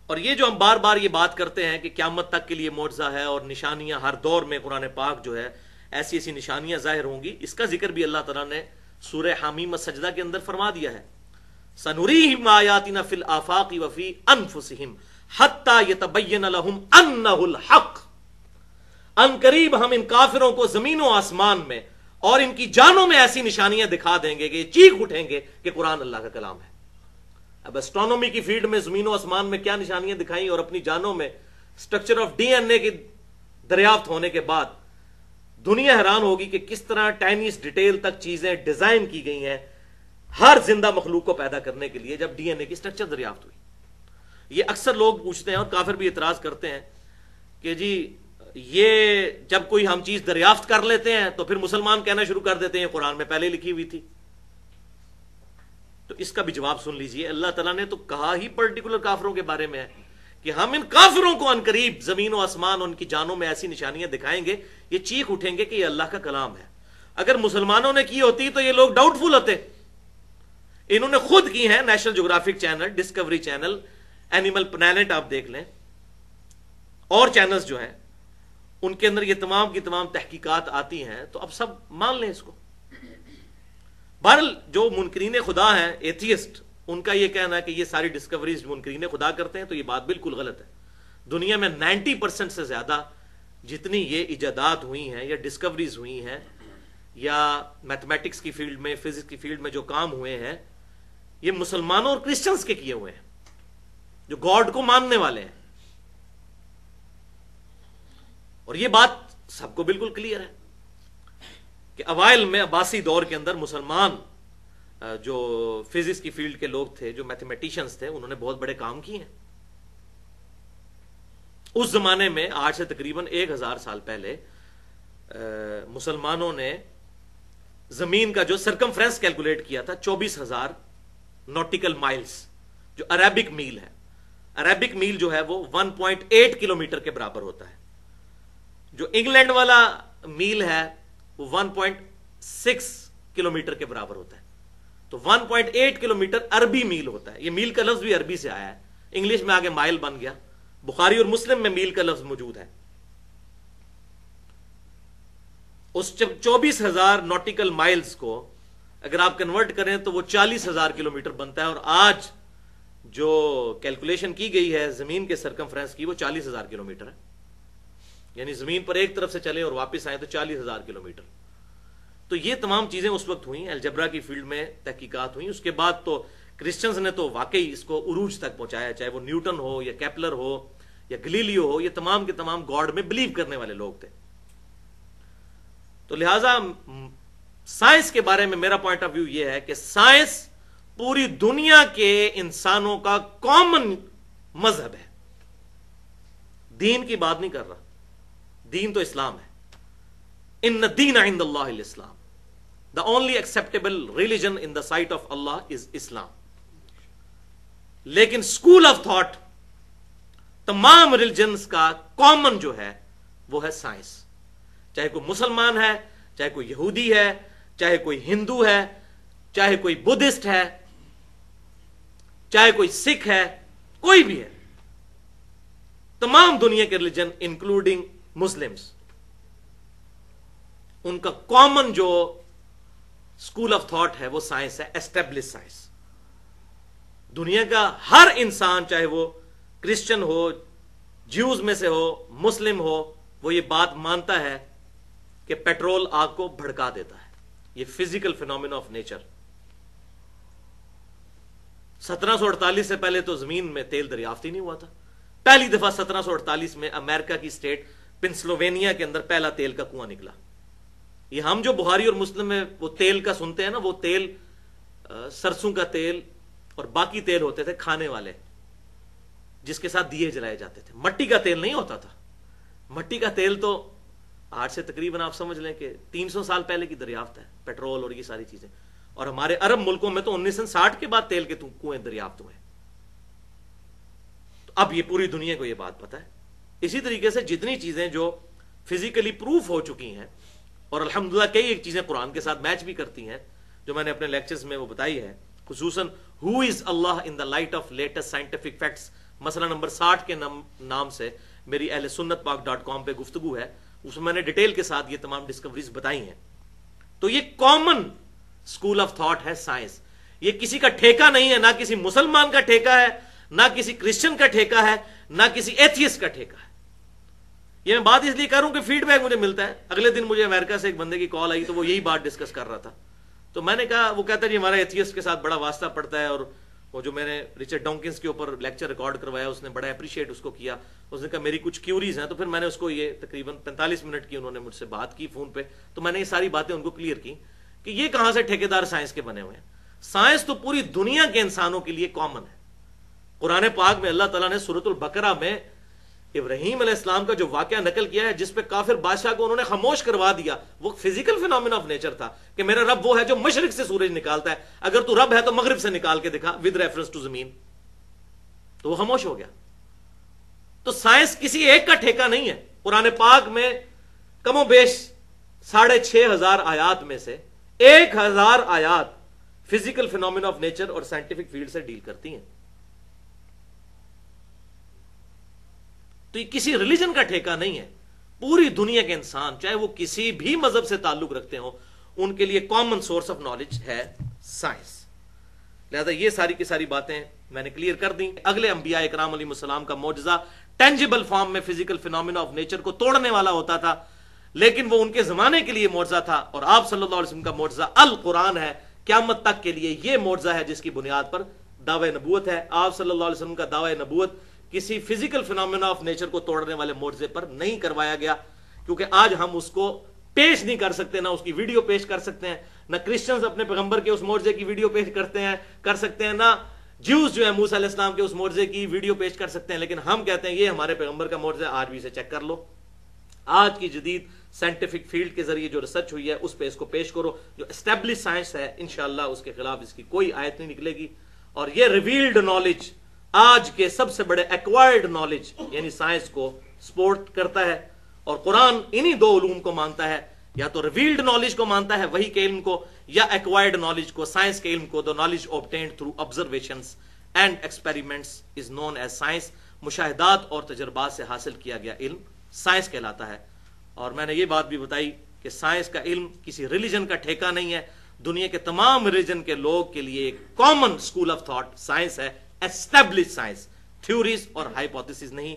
اور یہ جو ہم بار بار یہ بات کرتے ہیں کہ قیامت تک کے لیے معجزہ ہے اور نشانیاں ہر دور میں قرآن پاک جو ہے ایسی ایسی نشانیاں ظاہر ہوں گی، اس کا ذکر بھی اللہ تعالیٰ نے سورہ حمیم السجدہ کے اندر فرما دیا ہے، سنریہم آیاتنا فی الآفاق وفی انفسہم حتی یتبین لہم انہ الحق، ان قریب ہم ان کافروں کو زمین و آسمان میں اور ان کی جانوں میں ایسی نشانیاں دکھا دیں گے کہ یہ چیخ اٹھیں گے کہ قرآن اللہ کا کلام ہے۔ اب اسٹرانومی کی فیلڈ میں زمین و آسمان میں کیا نشانیاں دکھائیں اور اپنی جانوں میں سٹرکچر آف ڈی این اے کی دریافت ہونے کے بعد دنیا حیران ہوگی کہ کس طرح ٹائنیس ڈیٹیل تک چیزیں ڈیزائن کی گئی ہیں ہر زندہ مخلوق کو پیدا کرنے کے لیے جب ڈی این اے کی سٹرکچر دریافت ہوئی۔ یہ اکثر لوگ پوچھتے ہیں اور کافر بھی اعتراض کرتے ہیں کہ جی یہ جب کوئی ہم چیز دریافت کر لیتے ہیں تو پھر مسلمان کہنا شروع کر دیتے ہیں قرآن میں پہلے لکھی ہوئی تھی۔ تو اس کا بھی جواب سن لیجئے، اللہ تعالیٰ نے تو کہا ہی پرٹیکولر کافروں کے بارے میں ہے کہ ہم ان کافروں کو ان قریب زمین و آسمان ان کی جانوں میں ایسی نشانیاں دکھائیں گے یہ چیخ اٹھیں گے کہ یہ اللہ کا کلام ہے۔ اگر مسلمانوں نے کی ہوتی تو یہ لوگ ڈاؤٹ فل ہوتے، انہوں نے خود کی ہیں، national geographic channel, discovery channel, animal planet آپ دیکھ لیں اور چینلز جو ہیں ان کے اندر یہ تمام کی تمام تحقیقات آتی ہیں، تو اب سب مان لیں اس کو۔ بہرحال جو منکرین خدا ہیں ایتھیسٹ، ان کا یہ کہنا ہے کہ یہ ساری ڈسکوریز جو منکرین خدا کرتے ہیں تو یہ بات بالکل غلط ہے۔ دنیا میں 90% سے زیادہ جتنی یہ ایجادات ہوئی ہیں یا ڈسکوریز ہوئی ہیں یا میتھمیٹکس کی فیلڈ میں، فزکس کی فیلڈ میں جو کام ہوئے ہیں یہ مسلمانوں اور کرسچنز کے کیے ہوئے ہیں جو گاڈ کو ماننے والے ہیں، اور یہ بات سب کو بالکل کلیئر ہے کہ اوائل میں عباسی دور کے اندر مسلمان جو فزکس کی فیلڈ کے لوگ تھے، جو میتھمیٹیشنز تھے، انہوں نے بہت بڑے کام کیے ہیں۔ اس زمانے میں آج سے تقریباً 1000 سال پہلے مسلمانوں نے زمین کا جو سرکمفرنس کیلکولیٹ کیا تھا 24,000 نوٹیکل مائلز، جو عربک میل ہے۔ عربک میل جو ہے وہ 1.8 کلومیٹر کے برابر ہوتا ہے، جو انگلینڈ والا میل ہے وہ 1.6 کلومیٹر کے برابر ہوتا ہے۔ تو 1.8 کلومیٹر عربی میل ہوتا ہے۔ یہ میل کا لفظ بھی عربی سے آیا ہے، انگلش میں آگے مائل بن گیا، بخاری اور مسلم میں میل کا لفظ موجود ہے۔ اس 24,000 نوٹیکل مائلز کو اگر آپ کنورٹ کریں تو وہ 40,000 کلومیٹر بنتا ہے، اور آج جو کیلکولیشن کی گئی ہے زمین کے سرکمفرنس کی وہ 40,000 کلومیٹر ہے، یعنی زمین پر ایک طرف سے چلیں اور واپس آئیں تو 40,000 کلومیٹر۔ تو یہ تمام چیزیں اس وقت ہوئیں، الجبرا کی فیلڈ میں تحقیقات ہوئیں۔ اس کے بعد تو کرسچنز نے تو واقعی اس کو عروج تک پہنچایا، چاہے وہ نیوٹن ہو یا کیپلر ہو یا گلیلیو ہو، یہ تمام کے تمام گاڈ میں بلیو کرنے والے لوگ تھے۔ تو لہٰذا سائنس کے بارے میں میرا پوائنٹ آف ویو یہ ہے کہ سائنس پوری دنیا کے انسانوں کا کامن مذہب ہے، دین کی بات نہیں کر رہا، دین تو اسلام ہے۔ ان الدین عند اللہ الاسلام، the only acceptable religion in the sight of Allah is Islam۔ لیکن اسکول آف تھاٹ تمام ریلیجنز کا کامن جو ہے وہ ہے سائنس، چاہے کوئی مسلمان ہے، چاہے کوئی یہودی ہے، چاہے کوئی ہندو ہے، چاہے کوئی بدھسٹ ہے، چاہے کوئی سکھ ہے، کوئی بھی ہے، تمام دنیا کے ریلیجن انکلوڈنگ مسلمز، ان کا کامن جو اسکول آف تھاٹ ہے وہ سائنس ہے، اسٹیبلش سائنس۔ دنیا کا ہر انسان چاہے وہ کرسچن ہو، جیوز میں سے ہو، مسلم ہو، وہ یہ بات مانتا ہے کہ پیٹرول آگ کو بھڑکا دیتا ہے، یہ فزیکل فینومینا آف نیچر۔ 1748 سے پہلے تو زمین میں تیل دریافت ہی نہیں ہوا تھا۔ پہلی دفعہ 1748 میں امریکہ کی اسٹیٹ پنسلوینیا کے اندر پہلا تیل کا کنواں نکلا۔ یہ ہم جو بخاری اور مسلم میں وہ تیل کا سنتے ہیں نا، وہ تیل سرسوں کا تیل اور باقی تیل ہوتے تھے کھانے والے، جس کے ساتھ دیے جلائے جاتے تھے، مٹی کا تیل نہیں ہوتا تھا۔ مٹی کا تیل تو آج سے تقریباً آپ سمجھ لیں کہ 300 سال پہلے کی دریافت ہے، پیٹرول اور یہ ساری چیزیں، اور ہمارے عرب ملکوں میں تو 1960 کے بعد تیل کے کنویں دریافت ہوئے۔ تو اب یہ پوری دنیا کو یہ بات پتہ ہے۔ اسی طریقے سے جتنی چیزیں جو فزیکلی پروف ہو چکی ہیں، اور الحمدللہ کئی ایک چیزیں قرآن کے ساتھ میچ بھی کرتی ہیں، جو میں نے اپنے لیکچرز میں وہ بتائی ہے، خصوصاً who is Allah in the light of latest scientific facts مسئلہ نمبر 60 کے نام سے میری اہل سنت پاک .com پہ گفتگو ہے، اس میں میں نے ڈیٹیل کے ساتھ یہ تمام ڈسکوریز بتائی ہیں۔ تو یہ کامن اسکول آف تھاٹ ہے سائنس، یہ کسی کا ٹھیکہ نہیں ہے، نہ کسی مسلمان کا ٹھیکہ ہے، نہ کسی کرسچن کا ٹھیکہ ہے، نہ کسی ایتھیسٹ کا ٹھیکہ ہے۔ یہ میں بات اس لیے کر رہا ہوں کہ فیڈ بیک مجھے ملتا ہے۔ اگلے دن مجھے امریکہ سے ایک بندے کی کال آئی تو وہ یہی بات ڈسکس کر رہا تھا، تو میں نے کہا، وہ کہتا ہے جی ہمارا ایتھیسٹ کے ساتھ بڑا واسطہ پڑتا ہے، اور وہ جو میں نے رچرڈ ڈونکنز کے اوپر لیکچر ریکارڈ کروایا اس نے بڑا اپریشیٹ اس کو کیا، اس نے کہا میری کچھ کیوریز ہیں، تو پھر میں نے اس کو یہ تقریباً 45 منٹ کی انہوں نے مجھ سے بات کی فون پہ، تو میں نے یہ ساری باتیں ان کو کلیئر کی کہ یہ کہاں سے ٹھیکیدار سائنس کے بنے ہوئے ہیں۔ سائنس تو پوری دنیا کے انسانوں کے لیے کامن ہے۔ قرآن پاک میں اللہ تعالیٰ نے سورۃ البقرہ میں ابراہیم علیہ السلام کا جو واقعہ نقل کیا ہے جس پہ کافر بادشاہ کو انہوں نے خاموش کروا دیا، وہ فزیکل فینومینا آف نیچر تھا کہ میرا رب وہ ہے جو مشرق سے سورج نکالتا ہے، اگر تو رب ہے تو مغرب سے نکال کے دکھا ود ریفرنس ٹو زمین، تو وہ خاموش ہو گیا۔ تو سائنس کسی ایک کا ٹھیکہ نہیں ہے۔ قرآن پاک میں کم و بیش 6500 آیات میں سے 1000 آیات فزیکل فینومینا آف نیچر اور سائنٹیفک فیلڈ سے ڈیل کرتی ہیں۔ تو یہ کسی ریلیجن کا ٹھیکہ نہیں ہے، پوری دنیا کے انسان چاہے وہ کسی بھی مذہب سے تعلق رکھتے ہوں ان کے لیے کامن سورس آف نالج ہے سائنس۔ لہذا یہ ساری کی ساری باتیں میں نے کلیئر کر دیں۔ اگلے انبیاء اکرام علیہ السلام کا معجزہ ٹینجیبل فارم میں فزیکل فینومینا آف نیچر کو توڑنے والا ہوتا تھا، لیکن وہ ان کے زمانے کے لیے معجزہ تھا، اور آپ صلی اللہ علیہ وسلم کا معجزہ القرآن ہے، قیامت تک کے لیے یہ معجزہ ہے جس کی بنیاد پر دعوی نبوت ہے۔ آپ صلی اللہ علیہ وسلم کا دعوی نبوت کسی فزیکل فینومینا آف نیچر کو توڑنے والے معجزے پر نہیں کروایا گیا، کیونکہ آج ہم اس کو پیش نہیں کر سکتے، نہ اس کی ویڈیو پیش کر سکتے ہیں، نہ کرسچنز اپنے پیغمبر کے اس معجزے کی ویڈیو پیش کر سکتے ہیں، نہ جیوز جو ہے موسیٰ علیہ السلام کے اس معجزے کی ویڈیو پیش کر سکتے ہیں، لیکن ہم کہتے ہیں یہ ہمارے پیغمبر کا معجزہ، آج بھی اسے چیک کر لو۔ آج کی جدید سائنٹیفک فیلڈ کے ذریعے جو ریسرچ ہوئی ہے اس پہ اس کو پیش کرو، جو اسٹیبلش سائنس ہے انشاءاللہ اس کے خلاف اس کی کوئی آیت نہیں نکلے گی۔ اور یہ ریویلڈ نالج آج کے سب سے بڑے ایکوائرڈ نالج یعنی سائنس کو سپورٹ کرتا ہے، اور قرآن انہی دو علوم کو مانتا ہے، یا تو ریویلڈ نالج کو مانتا ہے وحی کے علم کو، یا ایکوائرڈ نالج کو، سائنس کے علم کو۔ the knowledge obtained through observations and experiments is known as science۔ مشاہدات اور تجربات سے حاصل کیا گیا علم سائنس کہلاتا ہے۔ اور میں نے یہ بات بھی بتائی کہ سائنس کا علم کسی ریلیجن کا ٹھیکہ نہیں ہے، دنیا کے تمام ریلیجن کے لوگ کے لیے ایک common school of thought science ہے، اسٹیبلش سائنس، تھیوریز اور ہائپوتھیسز نہیں۔